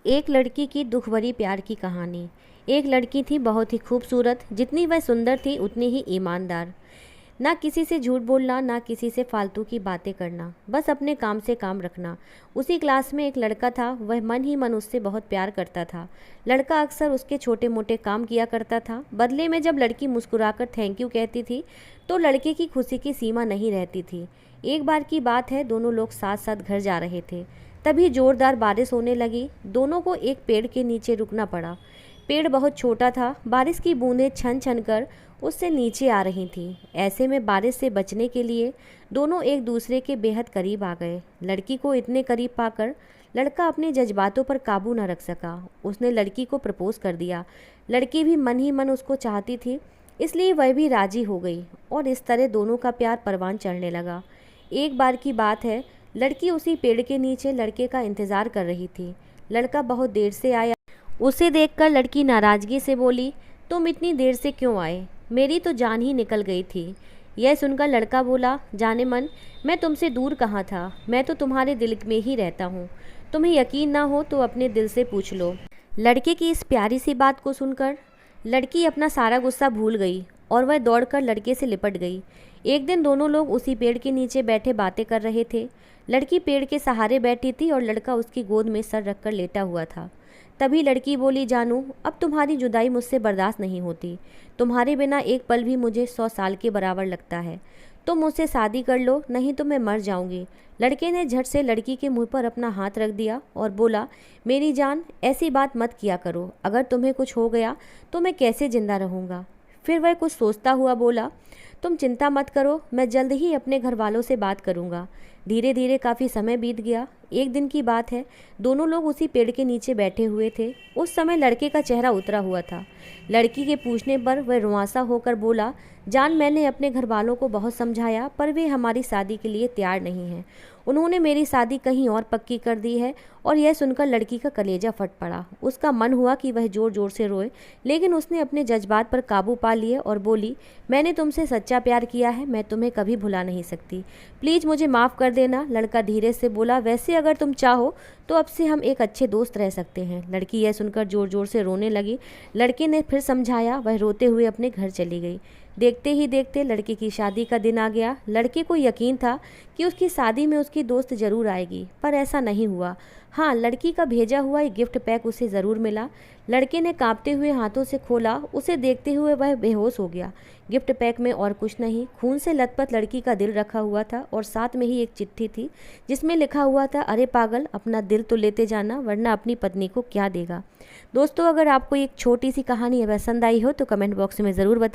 एक लड़की की दुख भरी प्यार की कहानी। एक लड़की थी बहुत ही खूबसूरत, जितनी वह सुंदर थी उतनी ही ईमानदार। ना किसी से झूठ बोलना, ना किसी से फालतू की बातें करना, बस अपने काम से काम रखना। उसी क्लास में एक लड़का था, वह मन ही मन उससे बहुत प्यार करता था। लड़का अक्सर उसके छोटे मोटे काम किया करता था। बदले में जब लड़की मुस्कुराकर थैंक यू कहती थी तो लड़के की खुशी की सीमा नहीं रहती थी। एक बार की बात है, दोनों लोग साथ साथ घर जा रहे थे। तभी जोरदार बारिश होने लगी। दोनों को एक पेड़ के नीचे रुकना पड़ा। पेड़ बहुत छोटा था, बारिश की बूंदें छन छन कर उससे नीचे आ रही थीं। ऐसे में बारिश से बचने के लिए दोनों एक दूसरे के बेहद करीब आ गए। लड़की को इतने करीब पाकर लड़का अपने जज्बातों पर काबू न रख सका। उसने लड़की को प्रपोज कर दिया। लड़की भी मन ही मन उसको चाहती थी, इसलिए वह भी राजी हो गई और इस तरह दोनों का प्यार परवान चढ़ने लगा। एक बार की बात है, लड़की उसी पेड़ के नीचे लड़के का इंतज़ार कर रही थी। लड़का बहुत देर से आया। उसे देखकर लड़की नाराज़गी से बोली, तुम इतनी देर से क्यों आए? मेरी तो जान ही निकल गई थी। यह सुनकर लड़का बोला, जाने मन, मैं तुमसे दूर कहाँ था, मैं तो तुम्हारे दिल में ही रहता हूँ। तुम्हें यकीन ना हो तो अपने दिल से पूछ लो। लड़के की इस प्यारी सी बात को सुनकर लड़की अपना सारा गुस्सा भूल गई और वह दौड़कर लड़के से लिपट गई। एक दिन दोनों लोग उसी पेड़ के नीचे बैठे बातें कर रहे थे। लड़की पेड़ के सहारे बैठी थी और लड़का उसकी गोद में सर रखकर लेटा हुआ था। तभी लड़की बोली, जानू, अब तुम्हारी जुदाई मुझसे बर्दाश्त नहीं होती। तुम्हारे बिना एक पल भी मुझे 100 साल के बराबर लगता है। तुम मुझसे शादी कर लो, नहीं तो मैं मर जाऊंगी। लड़के ने झट से लड़की के मुंह पर अपना हाथ रख दिया और बोला, मेरी जान, ऐसी बात मत किया करो। अगर तुम्हें कुछ हो गया तो मैं कैसे जिंदा रहूँगा? फिर वह कुछ सोचता हुआ बोला, तुम चिंता मत करो, मैं जल्द ही अपने घर वालों से बात करूँगा। धीरे धीरे काफ़ी समय बीत गया। एक दिन की बात है, दोनों लोग उसी पेड़ के नीचे बैठे हुए थे। उस समय लड़के का चेहरा उतरा हुआ था। लड़की के पूछने पर वह रुआंसा होकर बोला, जान, मैंने अपने घर वालों को बहुत समझाया पर वे हमारी शादी के लिए तैयार नहीं हैं। उन्होंने मेरी शादी कहीं और पक्की कर दी है। और यह सुनकर लड़की का कलेजा फट पड़ा। उसका मन हुआ कि वह ज़ोर ज़ोर से रोए, लेकिन उसने अपने जज्बात पर काबू पा लिए और बोली, मैंने तुमसे सच्चा प्यार किया है, मैं तुम्हें कभी भुला नहीं सकती। प्लीज़ मुझे माफ़ कर देना। लड़का धीरे से बोला, वैसे अगर तुम चाहो तो अब से हम एक अच्छे दोस्त रह सकते हैं। लड़की यह सुनकर ज़ोर ज़ोर से रोने लगी। लड़के ने फिर समझाया। वह रोते हुए अपने घर चली गई। देखते ही देखते लड़के की शादी का दिन आ गया। लड़के को यकीन था कि उसकी शादी में उसकी दोस्त ज़रूर आएगी, पर ऐसा नहीं हुआ। हाँ, लड़की का भेजा हुआ एक गिफ्ट पैक उसे ज़रूर मिला। लड़के ने कांपते हुए हाथों से खोला। उसे देखते हुए वह बेहोश हो गया। गिफ्ट पैक में और कुछ नहीं, खून से लथपथ लड़की का दिल रखा हुआ था और साथ में ही एक चिट्ठी थी जिसमें लिखा हुआ था, अरे पागल, अपना दिल तो लेते जाना, वरना अपनी पत्नी को क्या देगा। दोस्तों, अगर आपको एक छोटी सी कहानी पसंद आई हो तो कमेंट बॉक्स में ज़रूर बताएं।